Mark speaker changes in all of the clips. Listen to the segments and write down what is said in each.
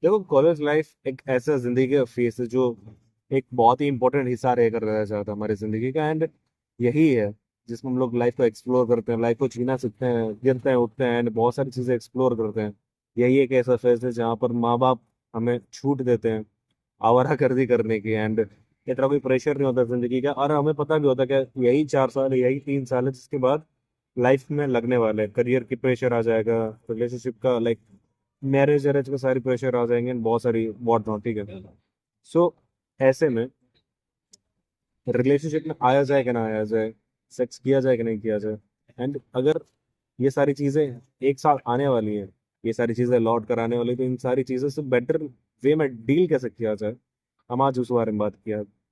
Speaker 1: देखो, college life एक ऐसा जिंदगी का फेस है जो एक बहुत ही इंपॉर्टेंट हिस्सा रह कर रह जाता है हमारी जिंदगी का। एंड यही है जिसमें हम लोग लाइफ को एक्सप्लोर करते हैं, लाइफ को जीना सीखते हैं, गिरते हैं उठते हैं एंड बहुत सारी चीजें एक्सप्लोर करते हैं। यही एक ऐसा फेस है जहाँ पर माँ बाप हमें छूट देते हैं आवारागर्दी करने की। एंड इतना कोई प्रेशर नहीं होता जिंदगी का, और हमें पता भी होता है कि यही 4 साल है, यही 3 साल है, जिसके बाद लाइफ में लगने वाले हैं। करियर की प्रेशर आ जाएगा, रिलेशनशिप का लाइक मैरिज वैरेज का सारी प्रेशर आ जाएंगे and बहुत सारी वॉट नॉट। ठीक है। सो ऐसे में रिलेशनशिप में आया जाए कि ना आया जाए, सेक्स किया जाए कि नहीं किया जाए, एंड अगर ये सारी चीजें एक साथ आने वाली हैं, ये सारी चीजें लौट कर आने वाली, तो इन सारी चीजों से बेटर वे में डील कैसे किया जाए, हम आज उस बारे में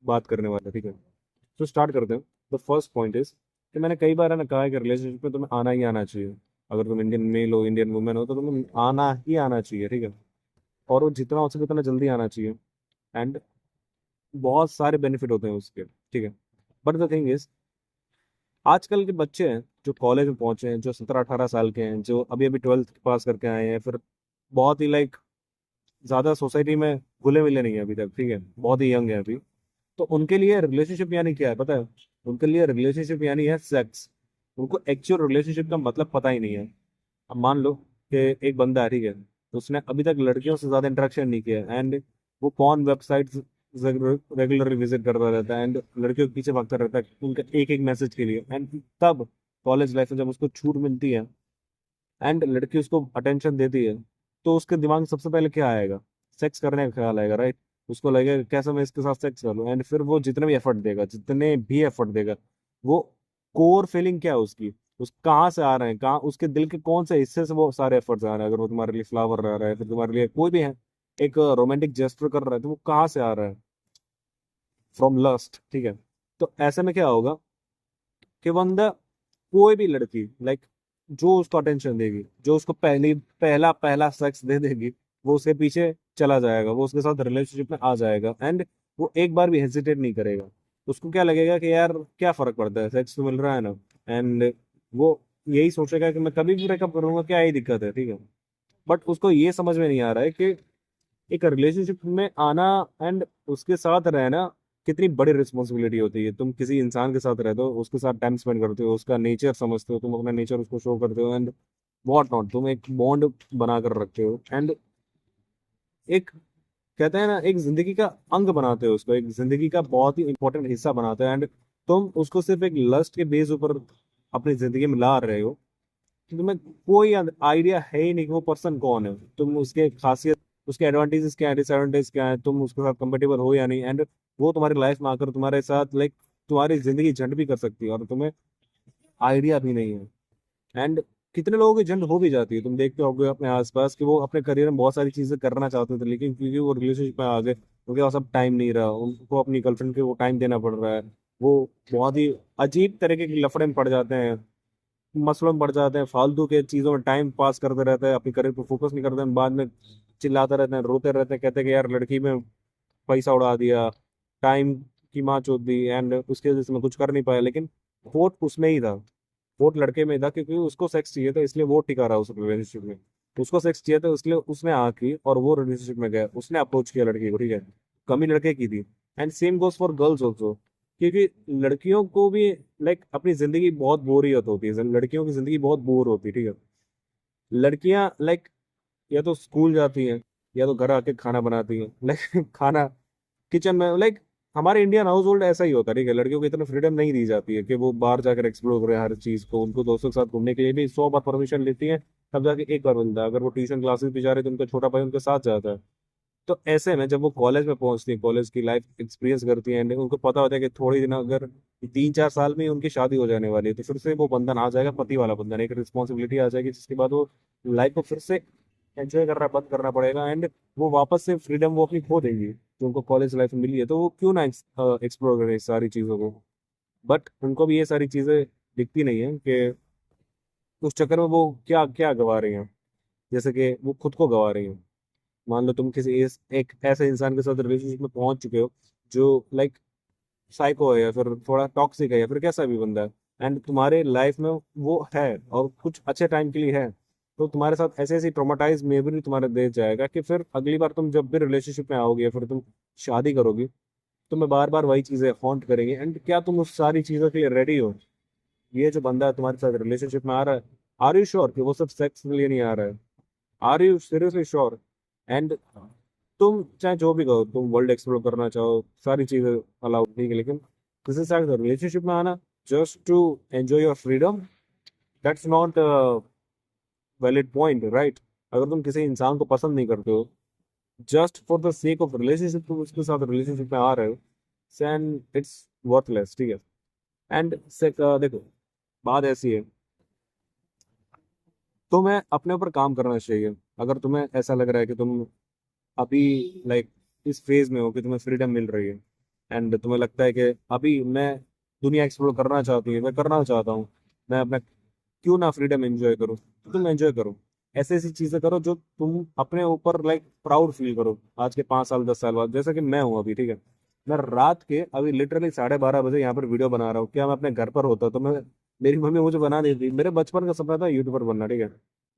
Speaker 1: बात करने वाले हैं। ठीक है। तो स्टार्ट करते हैं। द फर्स्ट पॉइंट इज कि मैंने कई बार है ना कहा है कि रिलेशनशिप में तुम्हें आना ही आना चाहिए। अगर तुम इंडियन मेल हो, इंडियन वुमेन हो, तो तुम्हें आना ही आना चाहिए। ठीक है। और वो जितना हो सके उतना जल्दी आना चाहिए। एंड बहुत सारे बेनिफिट होते हैं उसके। ठीक है। बट द थिंग इज, आजकल के बच्चे हैं जो कॉलेज में पहुंचे हैं, जो 17-18 साल के हैं, जो अभी अभी 12th पास करके आए हैं, फिर बहुत ही लाइक ज्यादा सोसाइटी में घुले मिले नहीं है अभी तक। ठीक है। बहुत ही यंग है अभी। तो उनके लिए रिलेशनशिप यानी क्या है पता है? उनके लिए रिलेशनशिप यानी है सेक्स। उनको एक्चुअल रिलेशनशिप का मतलब पता ही नहीं है। अब मान लो कि एक बंदा है, ठीक है, तो उसने अभी तक लड़कियों से ज्यादा इंटरेक्शन नहीं किया, एंड वो कौन वेबसाइट रेगुलरली विजिट करता रहता है एंड लड़कियों के पीछे भागता रहता है उनके एक एक मैसेज के लिए। एंड तब कॉलेज लाइफ में जब उसको छूट मिलती है एंड लड़की उसको अटेंशन देती है, तो उसके दिमाग में सबसे पहले क्या आएगा? सेक्स करने का ख्याल आएगा, राइट? उसको लगेगा कैसे मैं इसके साथ सेक्स कर लूं। एंड फिर वो जितने भी एफर्ट देगा, जितने भी एफर्ट देगा, वो कोर फीलिंग क्या है उसकी, उस कहाँ से आ रहे हैं, कहाँ उसके दिल के कौन से हिस्से से वो सारे एफर्ट्स आ रहे हैं? अगर वो तुम्हारे लिए फ्लावर रह रहा है, फिर तुम्हारे लिए कोई भी है एक रोमांटिक जेस्टर कर रहा है, तो वो कहाँ से आ रहा है? From lust. ठीक है। तो ऐसे में क्या होगा कि बंदा, कोई भी लड़की लाइक जो उसको अटेंशन देगी, जो उसको पहली पहला पहला सेक्स दे देगी, वो उसके पीछे चला जाएगा, वो उसके साथ रिलेशनशिप में आ जाएगा। एंड वो एक बार भी हेजिटेट नहीं करेगा। उसको क्या लगेगा कि यार क्या फर्क पड़ता है, सेक्स तो मिल रहा है ना। एंड वो यही सोचेगा कि मैं कभी भी ब्रेकअप करूंगा, क्या ही दिक्कत है। ठीक है। बट उसको ये समझ में नहीं आ रहा है कि एक रिलेशनशिप में आना एंड उसके साथ रहना कितनी बड़ी रिस्पॉन्सिबिलिटी होती है। तुम किसी इंसान के साथ रहते हो, उसके साथ टाइम स्पेंड करते हो, उसका नेचर समझते हो, तुम अपना नेचर उसको शो करते हो, एंड वॉट नॉट, तुम एक बॉन्ड बना कर रखते हो। एंड एक कहते हैं ना, एक जिंदगी का अंग बनाते हो उसको, एक जिंदगी का बहुत ही इंपॉर्टेंट हिस्सा बनाते हो। एंड तुम उसको सिर्फ एक लस्ट के बेस ऊपर अपनी जिंदगी में ला रहे हो कि तुम्हें कोई आइडिया है ही नहीं कि वो पर्सन कौन है, तुम उसके खासियत, उसके एडवांटेजेस क्या है, डिसएडवांटेज क्या है, तुम उसके साथ कंपेटेबल हो या नहीं। एंड वो तुम्हारी लाइफ में आकर तुम्हारे साथ लाइक तुम्हारी जिंदगी झंड भी कर सकती है और तुम्हें आइडिया भी नहीं है। एंड कितने लोगों की झंड हो भी जाती है, तुम देखते होगे अपने आसपास कि वो अपने करियर में बहुत सारी चीजें करना चाहते थे, लेकिन क्योंकि वो रिलेशनशिप में आ गए, उनके पास अब टाइम नहीं रहा, उनको अपनी गर्लफ्रेंड के वो टाइम देना पड़ रहा है। वो बहुत ही अजीब तरीके के लफड़े में पड़ जाते हैं, मसलों में पड़ जाते हैं, फालतू के चीजों में टाइम पास करते रहते हैं, अपनी करियर पर फोकस नहीं करते हैं, बाद में चिल्लाते रहते हैं, रोते रहते हैं, कहते हैं कि यार लड़की में पैसा उड़ा दिया, टाइम की माँ चोद दी, एंड उसकी वजह से मैं कुछ कर नहीं पाया। लेकिन वोट उसमें ही था, वोट लड़के में ही था, क्योंकि उसको सेक्स चाहिए था इसलिए वो टिका रहा उस रिलेशनशिप में। उसको सेक्स चाहिए था इसलिए उसने हाँ की और वो रिलेशनशिप में गया, उसने अप्रोच किया लड़की को। ठीक है। कमी लड़के की थी। And same goes for girls also, क्योंकि लड़कियों को भी लाइक अपनी जिंदगी बहुत बोरियत होती है, लड़कियों की जिंदगी बहुत बोर होती है। ठीक है। लड़कियां लाइक या तो स्कूल जाती हैं या तो घर आके खाना बनाती हैं लाइक खाना किचन में लाइक हमारे इंडियन हाउस होल्ड ऐसा ही होता है। ठीक है। लड़कियों को इतना फ्रीडम नहीं दी जाती है कि वो बाहर जाकर एक्सप्लोर करें हर चीज को, उनको दोस्तों के साथ घूमने के लिए भी 100 बार परमिशन लेती है, तब जाके एक बार मिलता है। अगर वो ट्यूशन क्लासेस भी जा रहे तो उनका छोटा भाई उनके साथ जाता है। तो ऐसे में जब वो कॉलेज में पहुंचती है, कॉलेज की लाइफ एक्सपीरियंस करती है, एंड उनको पता होता है कि थोड़ी दिन अगर 3-4 साल में ही उनकी शादी हो जाने वाली है, तो फिर से वो बंधन आ जाएगा, पति वाला बंधन, एक रिस्पॉन्सिबिलिटी आ जाएगी, जिसके बाद वो लाइफ को फिर से एंजॉय करना बंद करना पड़ेगा। एंड वो वापस से फ्रीडम वो अपनी खो देंगी जो उनको कॉलेज लाइफ में मिली है, तो वो क्यों ना एक्सप्लोर करें इस सारी चीज़ों को। बट उनको भी ये सारी चीज़ें दिखती नहीं है कि उस चक्कर में वो क्या क्या गवा रही हैं, जैसे कि वो खुद को गवा रही हैं। मान लो तुम किसी एक ऐसे इंसान के साथ रिलेशनशिप में पहुंच चुके हो जो लाइक साइको है या फिर थोड़ा टॉक्सिक है या फिर कैसा भी बंदा है, एंड तुम्हारे लाइफ में वो है और कुछ अच्छे टाइम के लिए है, तो तुम्हारे साथ ऐसे ऐसी ट्रोमाटाइज मेमोरी तुम्हारे दे जाएगा कि फिर अगली बार तुम जब भी रिलेशनशिप में आओगे या फिर तुम शादी करोगी, तुम्हें बार बार वही चीजें हॉन्ट करेंगी। एंड क्या तुम उस सारी चीजों के लिए रेडी हो? ये जो बंदा तुम्हारे साथ रिलेशनशिप में आ रहा है, आर यू श्योर कि वो सब सेक्स के लिए नहीं आ रहा है? Are you seriously sure? And तुम चाहे जो भी कहो, तुम वर्ल्ड एक्सप्लोर करना चाहो, सारी चीजें अलाउड नहीं है, लेकिन किसी से रिलेशनशिप में आना just to enjoy your freedom, that's not valid point, right? अगर तुम किसी इंसान को पसंद नहीं करते हो, just for the sake of relationship तुम उसके साथ रिलेशनशिप में आ रहे हो, देन इट्स वर्थलेस, ठीक है? एंड देखो, बात ऐसी है, तुम्हें अपने ऊपर काम करना चाहिए। अगर तुम्हें ऐसा लग रहा है कि तुम अभी लाइक इस फेज में हो कि तुम्हें फ्रीडम मिल रही है, एंड तुम्हें लगता है कि अभी मैं दुनिया एक्सप्लोर करना चाहती हूँ, मैं करना चाहता हूँ, मैं अपना क्यों ना फ्रीडम एंजॉय करो, तो तुम एंजॉय करो। ऐसी ऐसी चीजें करो जो तुम अपने ऊपर लाइक प्राउड फील करो आज के 5 साल 10 साल बाद। जैसा कि मैं हूँ अभी, ठीक है? मैं रात के अभी लिटरली 12:30 बजे यहाँ पर वीडियो बना रहा हूँ। क्या मैं अपने घर पर होता तो मैं, मेरी मम्मी मुझे बना देती। मेरे बचपन का सपना था यूट्यूबर बनना, ठीक है?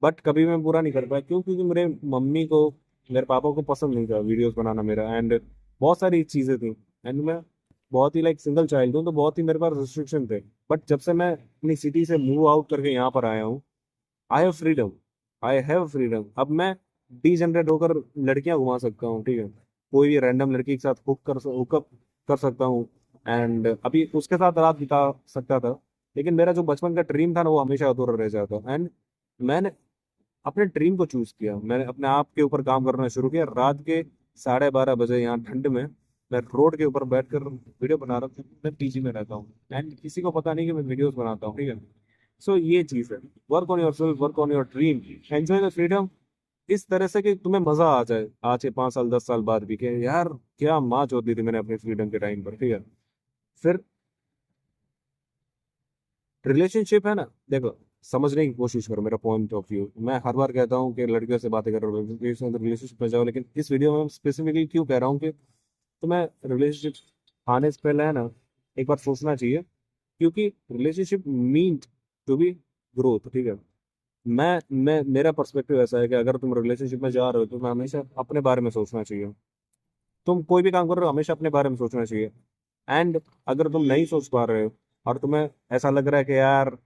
Speaker 1: बट कभी मैं पूरा नहीं कर पाया। क्यों? क्योंकि मेरे मम्मी को, मेरे पापा को पसंद नहीं था वीडियोस बनाना मेरा, एंड बहुत सारी चीजें थी। एंड मैं बहुत ही लाइक सिंगल चाइल्ड हूँ, तो बहुत ही मेरे पास रिस्ट्रिक्शन थे। बट जब से मैं अपनी सिटी से मूव आउट करके यहाँ पर आया हूँ, I have freedom, I have freedom. अब मैं डीजेनरेट होकर लड़कियां घुमा सकता हूँ, ठीक है? कोई भी रैंडम लड़की के साथ हुकअप कर सकता हूँ, एंड अभी उसके साथ रात बिता सकता था। लेकिन मेरा जो बचपन का ड्रीम था ना, वो हमेशा अधूरा रह जाता। एंड मैंने अपने ड्रीम को चूज किया, मैंने अपने आप के ऊपर काम करना शुरू किया। रात के 12:30 बजे यहाँ ठंड में मैं रोड के ऊपर बैठकर वीडियो बना रहा हूँ। मैं पीजी में रहता हूँ एंड किसी को पता नहीं कि मैं वीडियोस बनाता हूँ, ठीक है? सो ये चीज है, work on your self, work on your dream, enjoy the freedom. इस तरह से कि तुम्हें मजा आ जाए आज के 5 साल 10 साल बाद भी, कि यार क्या माँ होती थी मैंने अपनी फ्रीडम के टाइम पर, ठीक है? फिर रिलेशनशिप है ना, देखो, समझने की कोशिश करो मेरा पॉइंट ऑफ व्यू। मैं हर बार कहता हूँ कि लड़कियों से बातें करो, रिलेशनशिप में जाओ, लेकिन इस वीडियो में स्पेसिफिकली क्यों कह रहा हूँ कि तुम्हें रिलेशनशिप आने से पहले है ना, एक बार सोचना चाहिए। क्योंकि relationship mean to be growth, ठीक है? मैं मेरा पर्सपेक्टिव ऐसा है कि अगर तुम रिलेशनशिप में जा रहे हो तो तुम्हें हमेशा अपने बारे में सोचना चाहिए। तुम कोई भी काम कर रहे हो, हमेशा अपने बारे में सोचना चाहिए। एंड अगर तुम नहीं सोच पा रहे हो और तुम्हें ऐसा लग रहा है कि यार,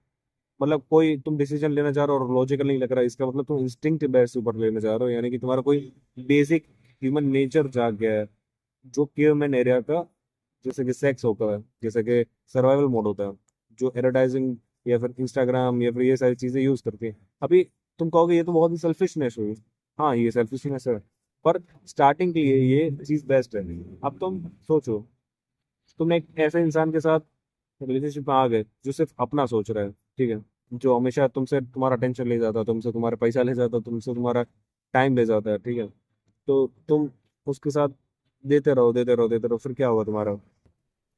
Speaker 1: मतलब कोई तुम डिसीजन लेना चाह रहे हो और लॉजिकल नहीं लग रहा है, इसका मतलब तुम इंस्टिंक्ट बेस ऊपर लेने जा रहे हो, यानी कि तुम्हारा कोई बेसिक ह्यूमन नेचर जाग गया है, जो केवमैन एरिया का, जैसे कि सेक्स होता है, जैसे कि सर्वाइवल मोड होता है, जो एडवर्टाइजिंग या फिर इंस्टाग्राम या फिर ये सारी चीजें यूज करती हैं। अभी तुम कहोगे ये तो बहुत ही सेल्फिशनेस हुई। हाँ, ये सेल्फिशनेस है, पर स्टार्टिंग के लिए ये चीज बेस्ट है। अब तुम सोचो, तुम एक ऐसे इंसान के साथ रिलेशनशिप में आ गए जो सिर्फ अपना सोच रहा है, ठीक है? जो हमेशा तुमसे तुम्हारा टेंशन ले जाता है, तुमसे तुम्हारा पैसा ले जाता है, तुमसे तुम्हारा टाइम ले जाता है, ठीक है? तो तुम उसके साथ देते रहो, देते रहो, देते रहो, फिर क्या होगा तुम्हारा?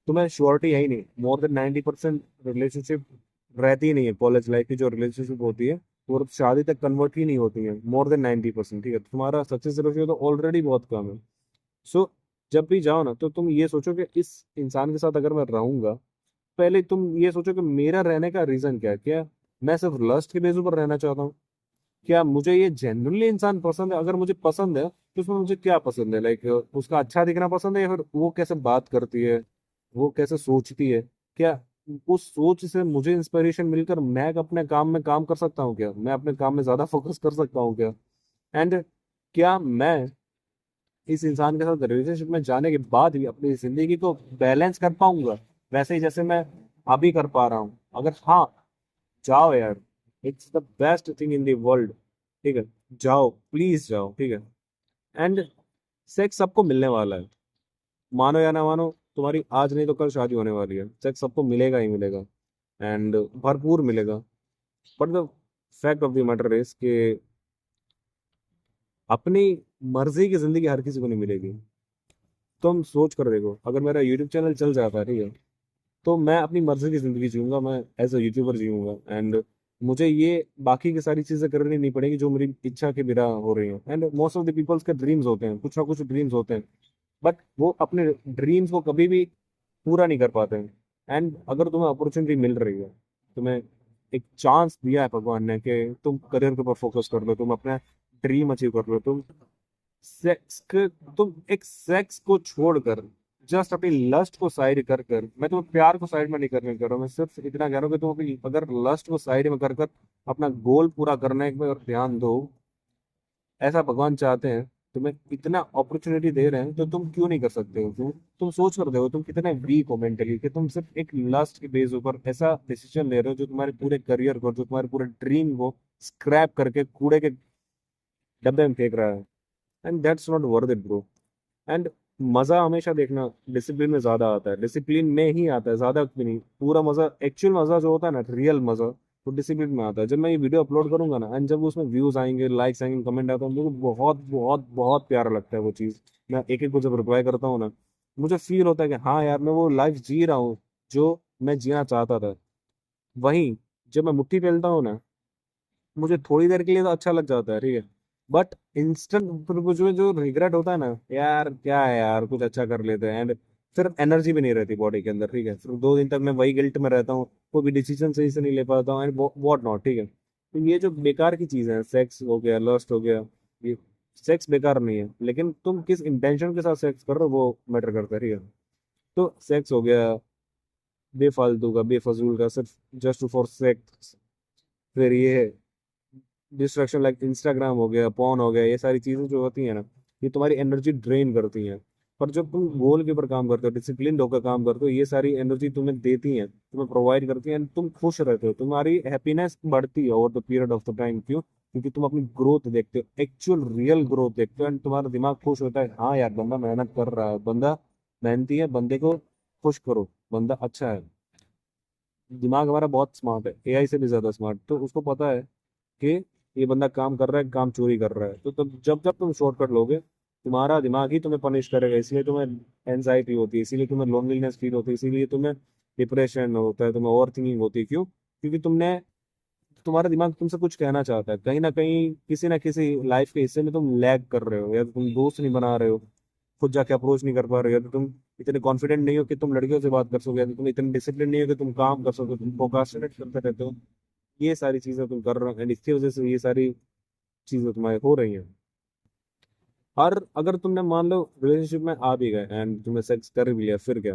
Speaker 1: तुम्हें श्योरिटी है ही नहीं। मोर देन 90% रिलेशनशिप रहती ही नहीं है। कॉलेज लाइफ की जो रिलेशनशिप होती है वो शादी तक कन्वर्ट ही नहीं होती है, मोर देन 90%, ठीक है? तुम्हारा सक्सेस रेशियो तो ऑलरेडी बहुत कम है। सो जब भी जाओ ना, तो तुम ये सोचो कि इस इंसान के साथ अगर मैं रहूंगा, पहले तुम ये सोचो कि मेरा रहने का रीजन क्या है। क्या मैं सिर्फ लस्ट के बेस पर रहना चाहता हूँ? क्या मुझे ये जेन्युइनली इंसान पसंद है? अगर मुझे पसंद है तो उसमें मुझे क्या पसंद है? लाइक उसका अच्छा दिखना पसंद है, या फिर वो कैसे बात करती है, वो कैसे सोचती है? क्या उस सोच से मुझे इंस्पिरेशन मिलकर मैं अपने काम में काम कर सकता हूँ? क्या मैं अपने काम में ज्यादा फोकस कर सकता हूँ क्या? एंड क्या मैं इस इंसान के साथ रिलेशनशिप में जाने के बाद भी अपनी जिंदगी को बैलेंस कर पाऊंगा वैसे ही जैसे मैं अभी कर पा रहा हूँ? अगर हाँ, जाओ यार, it's the best thing in the world, ठीक है? जाओ, प्लीज जाओ, ठीक है? एंड सेक्स सबको मिलने वाला है, मानो या ना मानो। तुम्हारी आज नहीं तो कल शादी होने वाली है, सेक्स सबको मिलेगा ही मिलेगा, एंड भरपूर मिलेगा। But the fact of the matter is कि अपनी मर्जी की जिंदगी हर किसी को नहीं मिलेगी। तुम सोच कर देखो, अगर मेरा यूट्यूब चैनल चल जाता है, ठीक है, तो मैं अपनी मर्जी की जिंदगी जीऊंगा, मैं एज अ यूट्यूबर जीऊंगा, एंड मुझे ये बाकी की सारी चीजें करनी नहीं पड़ेगी जो मेरी इच्छा के बिना हो रही हैं। And most of the peoples के ड्रीम्स होते हैं, कुछ ना कुछ ड्रीम्स होते हैं, बट वो अपने ड्रीम्स को कभी भी पूरा नहीं कर पाते हैं। एंड अगर तुम्हें अपॉर्चुनिटी मिल रही है, तुम्हें एक चांस दिया है भगवान ने कि तुम करियर के ऊपर फोकस कर लो, तुम अपना ड्रीम अचीव कर लो, सेक्स के तुम एक सेक्स को छोड़कर जस्ट अपनी लस्ट को साइड कर कर, मैं तुम्हें प्यार को साइड में नहीं करने कह रहा हूँ, मैं सिर्फ इतना कह रहा हूँ कि तुम अपनी अगर लस्ट को साइड में कर कर अपना गोल पूरा करने में अगर ध्यान दो, ऐसा भगवान चाहते हैं, तुम्हें इतना अपॉर्चुनिटी दे रहे हैं तो तुम क्यों नहीं कर सकते हो? तुम सोच कर देखो तुम कितने वीक हो मेंटली कि तुम सिर्फ एक लस्ट के बेस ऊपर ऐसा डिसीजन ले रहे हो जो तुम्हारे पूरे करियर को, जो तुम्हारे पूरे ड्रीम को स्क्रैप करके कूड़े के डब्बे में फेंक रहा है। And that's not worth it bro. And मजा हमेशा देखना डिसिप्लिन में ज्यादा आता है, डिसिप्लिन में ही आता है, ज्यादा भी नहीं। पूरा मजा, एक्चुअल मजा जो होता है ना, रियल मजा, तो डिसिप्लिन में आता है। जब मैं ये वीडियो अपलोड करूंगा ना, एंड जब उसमें व्यूज आएंगे, लाइक्स आएंगे, कमेंट आता है, मुझे बहुत बहुत बहुत प्यारा लगता है वो चीज। मैं एक एक को जब रिप्लाई करता हूँ ना, मुझे फील होता है कि हाँ यार, मैं वो लाइफ जी रहा हूँ जो मैं जीना चाहता था। वहीं जब मैं मुट्ठी फेलता हूँ ना, मुझे थोड़ी देर के लिए तो अच्छा लग जाता है, ठीक है, बट इंस्टेंट फिर कुछ में जो रिग्रेट होता है ना, यार क्या है यार, कुछ अच्छा कर लेते हैं, एंड फिर एनर्जी भी नहीं रहती बॉडी के अंदर, ठीक है, फिर 2 दिन तक मैं वही गिल्ट में रहता हूँ, कोई भी डिसीजन सही से नहीं ले पाता हूँ, एंड वॉट नॉट, ठीक है। तो ये जो बेकार की चीजें हैं, सेक्स हो गया, लस्ट हो गया, ये सेक्स बेकार नहीं है, लेकिन तुम किस इंटेंशन के साथ सेक्स कर रहे हो वो मैटर करता है, ठीक है। तो सेक्स हो गया बेफालतू का, बेफजूल का, सिर्फ जस्ट फॉर सेक्स। फिर ये डिस्ट्रैक्शन लाइक इंस्टाग्राम हो गया, पॉन हो गया, ये सारी चीजें जो होती है ना, ये तुम्हारी एनर्जी ड्रेन करती हैं। पर जब तुम गोल के ऊपर काम करते हो, डिसिप्लिन होकर काम करते हो, ये सारी एनर्जी तुम्हें देती हैं, तुम्हें प्रोवाइड करती हैं, तुम खुश रहते हो, तुम्हारी हैप्पीनेस बढ़ती है over the period of the time. क्यों? क्योंकि तुम अपनी ग्रोथ देखते हो, एक्चुअल रियल ग्रोथ देखते हो, एंड तुम्हारा दिमाग खुश होता है, हाँ यार बंदा मेहनत कर रहा है, बंदा मेहनती है, बंदे को खुश करो, बंदा अच्छा है। दिमाग हमारा बहुत स्मार्ट है, एआई से भी ज्यादा स्मार्ट, तो उसको पता है कि ये बंदा काम कर रहा है, काम चोरी कर रहा है, तो तब जब जब तुम शॉर्टकट लोगे, तुम्हारा दिमाग ही तुम्हें पनिश करेगा, इसलिए तुम्हें एनजाइटी होती है, इसीलिए तुम्हें लोनलीनेस फील होती है, इसीलिए तुम्हें डिप्रेशन होता है, तुम्हें ओवर थिंकिंग होती है। क्यों? क्योंकि तुम्हारा दिमाग तुमसे कुछ कहना चाहता है, कहीं ना किसी लाइफ के हिस्से में तुम लैग कर रहे हो, या तो तुम दोस्त नहीं बना रहे हो, खुद जाके अप्रोच नहीं कर पा रहे हो, या तो तुम इतने कॉन्फिडेंट नहीं हो कि तुम लड़कियों से बात कर सकोगे, या तो तुम इतने डिसिप्लिन नहीं हो कि तुम काम कर सको, तुम प्रोक्रास्टिनेट करते रहते हो। ये सारी चीजें तुम कर रहे हो, एंड इसकी वजह से ये सारी चीजें तुम्हारी हो रही हैं। और अगर तुमने मान लो रिलेशनशिप में आ भी गए एंड तुमने सेक्स कर भी लिया, फिर क्या?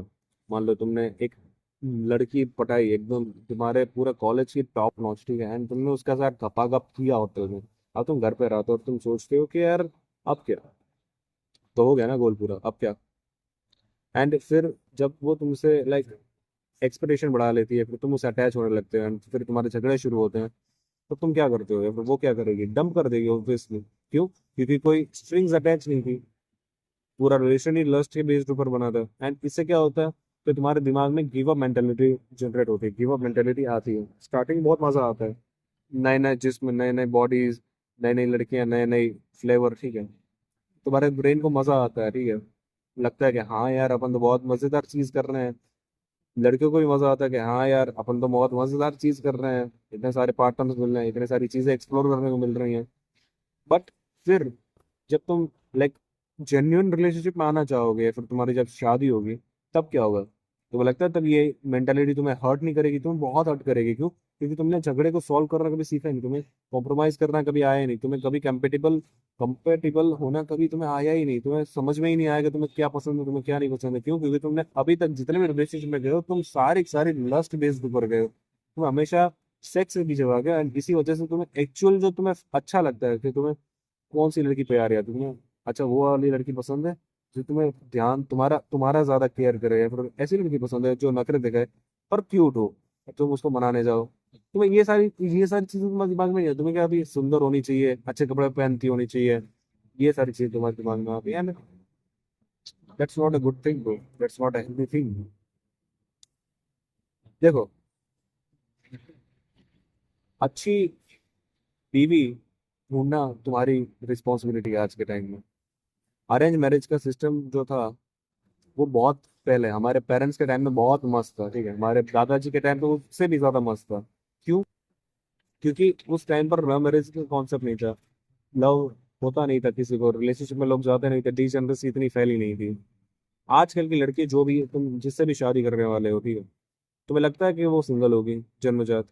Speaker 1: मान लो तुमने एक लड़की पटाई एकदम, तुम्हारे पूरा कॉलेज की टॉप नॉच, ठीक है, एंड तुमने उसके साथ गपागप किया होटल में। अब तुम घर पे रहते हो और तुम सोचते हो कि यार अब क्या, तो हो गया ना गोल पूरा, अब क्या? एंड फिर जब वो तुमसे लाइक एक्सपेक्टेशन बढ़ा लेती है, फिर तुम उससे अटैच होने लगते हो, एंड फिर तुम्हारे झगड़े शुरू होते हैं, तो तुम क्या करते हो? या फिर वो क्या करेगी? डंप कर देगी ऑब्वियसली। क्यों? क्योंकि कोई स्ट्रिंग्स अटैच नहीं थी, पूरा रिलेशन ही लस्ट के बेस्ड ऊपर बना था। एंड इससे क्या होता है, तो तुम्हारे दिमाग में गिव अप मेंटेलिटी जनरेट होती है, गिव अप मेंटेलिटी आती है। स्टार्टिंग बहुत मजा आता है, नए नए जिस्म, नए नए बॉडीज, नई नई लड़कियां, नए नई फ्लेवर, ठीक है, तुम्हारे ब्रेन को मजा आता है, ठीक है, लगता है कि हाँ यार अपन तो बहुत मजेदार चीज कर रहे हैं। लड़कियों को भी मजा आता है कि हाँ यार अपन तो बहुत मजेदार चीज कर रहे हैं, इतने सारे पार्टनर्स मिल रहे हैं, इतने सारी चीजें एक्सप्लोर करने को मिल रही हैं। बट फिर जब तुम लाइक जेन्युइन रिलेशनशिप में आना चाहोगे, फिर तुम्हारी जब शादी होगी, तब क्या होगा? तुम्हें लगता है तब ये मेंटालिटी तुम्हें हर्ट नहीं करेगी? तुम्हें बहुत हर्ट करेगी। क्यों? क्योंकि तुमने झगड़े को सॉल्व करना कभी सीखा ही नहीं, तुम्हें कॉम्प्रोमाइज करना कभी आया ही नहीं, तुम्हें कभी कंपेटेबल होना कभी तुम्हें आया ही नहीं, तुम्हें समझ में ही नहीं आएगा तुम्हें क्या पसंद है, तुम्हें क्या नहीं पसंद है। क्यों? क्योंकि तुमने अभी तक जितने भी रिलेशनशिप में गए हो, तुम सारी सारी लस्ट बेस्ड ऊपर गए हो, तुम हमेशा सेक्स के पीछे भागे, एंड इसी वजह से तुम्हें एक्चुअल जो तुम्हें अच्छा लगता है कि तुम्हें कौन सी लड़की प्यार है तुम्हें, अच्छा वो वाली लड़की पसंद है जो तुम्हें ध्यान तुम्हारा तुम्हारा ज्यादा केयर करे, या फिर ऐसी लड़की पसंद है जो नखरे दिखाए पर क्यूट हो, तुम उसको मनाने जाओ। तुम्हें ये सारी चीजें तुम्हारे दिमाग में नहीं है, तुम्हें क्या अभी सुंदर होनी चाहिए, अच्छे कपड़े पहनती होनी चाहिए, ये सारी चीजें तुम्हारे दिमाग में आती है, and that's not a good thing bro, that's not a healthy thing. देखो, अच्छी बीवी ढूंढना तुम्हारी रिस्पॉन्सिबिलिटी है आज के टाइम में। अरेंज मैरिज का सिस्टम जो था, वो बहुत पहले हमारे पेरेंट्स के टाइम में बहुत मस्त था, ठीक है, हमारे दादाजी के टाइम पे उससे भी ज्यादा मस्त था। क्यों? क्योंकि उस टाइम पर लव मैरिज का कॉन्सेप्ट नहीं था, लव होता नहीं था, किसी को रिलेशनशिप में लोग जाते नहीं थे, डिजेनरेसी इतनी फैली नहीं थी। आजकल की लड़की जो भी तुम जिससे भी शादी करने वाले हो, ठीक है, तुम्हें लगता है कि वो सिंगल होगी जन्मजात?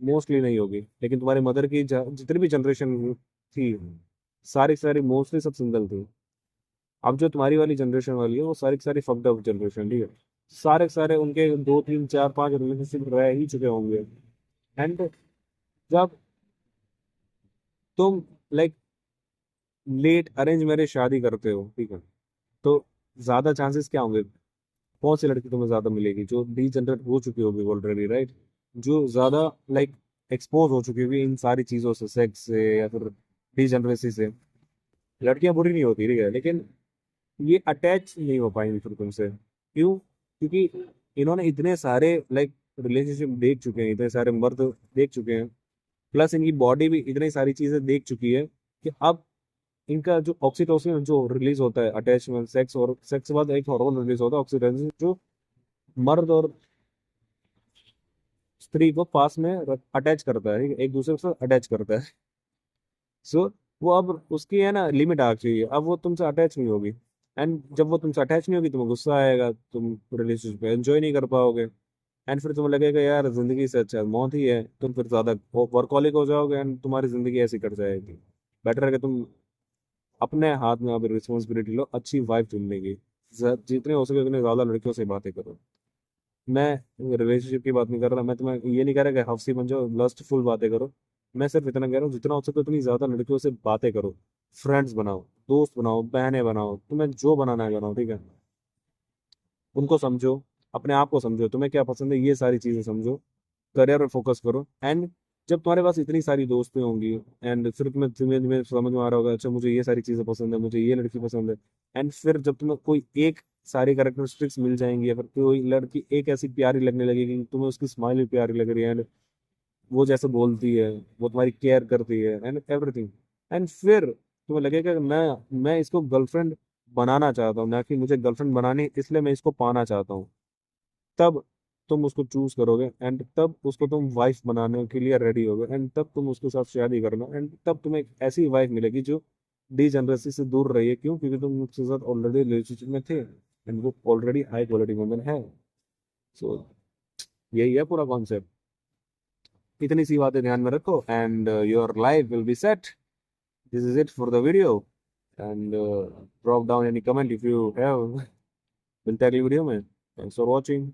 Speaker 1: मोस्टली नहीं होगी, लेकिन तुम्हारी मदर की जितनी भी जनरेशन थी, सारी सारी मोस्टली सब सिंगल थी। अब जो तुम्हारी वाली जनरेशन वाली है वो सारी की सारी फक्ड अप जनरेशन, ठीक है। सारे के सारे उनके दो तीन चार पांच रिलेशनशिप रह ही चुके होंगे। एंड जब तुम लाइक लेट अरेंज मैरिज शादी करते हो, ठीक है, तो ज्यादा चांसेस क्या होंगे? कौन सी लड़की तुम्हें ज्यादा मिलेगी? जो डीजनरेट हो चुकी होगी ऑलरेडी, राइट? जो ज्यादा लाइक एक्सपोज हो चुकी होगी इन सारी चीजों से, सेक्स से या फिर डीजनरेसी से। लड़कियां बुरी नहीं होती, ठीक है, लेकिन ये अटैच नहीं हो पाएंगी फिर तुमसे। क्यों? क्योंकि इन्होंने इतने सारे लाइक रिलेशनशिप देख चुके हैं, इतने सारे मर्द देख चुके हैं, प्लस इनकी बॉडी भी इतनी सारी चीजें देख चुकी है कि अब इनका जो ऑक्सीटोसिन जो रिलीज होता है अटैचमेंट सेक्स, और सेक्स के बाद एक हार्मोन रिलीज होता है ऑक्सीटोसिन, जो मर्द और स्त्री को पास में अटैच करता है, ठीक है? एक दूसरे के साथ अटैच करता है। सो वो अब उसकी है ना लिमिट आ गई है, अब वो तुमसे अटैच नहीं होगी। एंड जब वो तुमसे अटैच नहीं होगी, तुम्हें गुस्सा आएगा, तुम रिलेशनशिप एंजॉय नहीं कर पाओगे। एंड फिर तुम्हें लगेगा यार जिंदगी से अच्छा मौत ही है, तुम फिर ज्यादा वर्कहोलिक हो जाओगे एंड तुम्हारी जिंदगी ऐसी कट जाएगी। बेटर है कि तुम अपने हाथ में अभी रिस्पॉन्सिबिलिटी लो अच्छी वाइफ चुनने की। जितने हो सके उतने ज्यादा लड़कियों से बातें करो। मैं रिलेशनशिप की बात नहीं कर रहा, मैं तुम्हें ये नहीं कह रहा कि हफ्सी बन जाओ लस्टफुल बातें करो। मैं सिर्फ इतना कह रहा हूँ जितना हो सके उतनी ज्यादा लड़कियों से बातें करो, फ्रेंड्स बनाओ, दोस्त बनाओ, बहनें बनाओ, तुम्हें जो बनाना है बनाओ, ठीक है। उनको समझो, अपने आप को समझो, तुम्हें क्या पसंद है ये सारी चीजें समझो, करियर पर फोकस करो। एंड जब तुम्हारे पास इतनी सारी दोस्तें होंगी, एंड फिर तुम्हें धीमे धीमे समझ में आ रहा होगा अच्छा मुझे ये सारी चीजें पसंद है, मुझे ये लड़की पसंद है। एंड फिर जब तुम्हें कोई एक सारी कैरेक्टरिस्टिक्स मिल जाएंगी, या फिर कोई लड़की एक ऐसी प्यारी लगने लगेगी, तुम्हें उसकी स्माइल भी प्यारी लग रही है, एंड वो जैसे बोलती है, वो तुम्हारी केयर करती है एंड एवरीथिंग। एंड फिर तुम्हें लगेगा कि मैं इसको गर्लफ्रेंड बनाना चाहता हूँ, ना कि मुझे गर्लफ्रेंड बनानी इसलिए मैं इसको पाना चाहता हूँ। तब तुम उसको चूज करोगे, एंड तब उसको तुम वाइफ बनाने के लिए रेडी होगे, एंड तब तुम उसके साथ शादी करना, एंड तब तुम्हें एक ऐसी वाइफ मिलेगी जो डीजेनरेसी से दूर रही है। क्यों? क्योंकि तुम उसके साथ ऑलरेडी रिलेशनशिप में थे एंड वो ऑलरेडी हाई क्वालिटी वुमेन है। सो यही है पूरा कॉन्सेप्ट। इतनी सी बातें ध्यान में रखो and your life will be set. This is it for the video. And drop down any comment if you have. मिलते हैं अगली वीडियो में। Thanks for watching.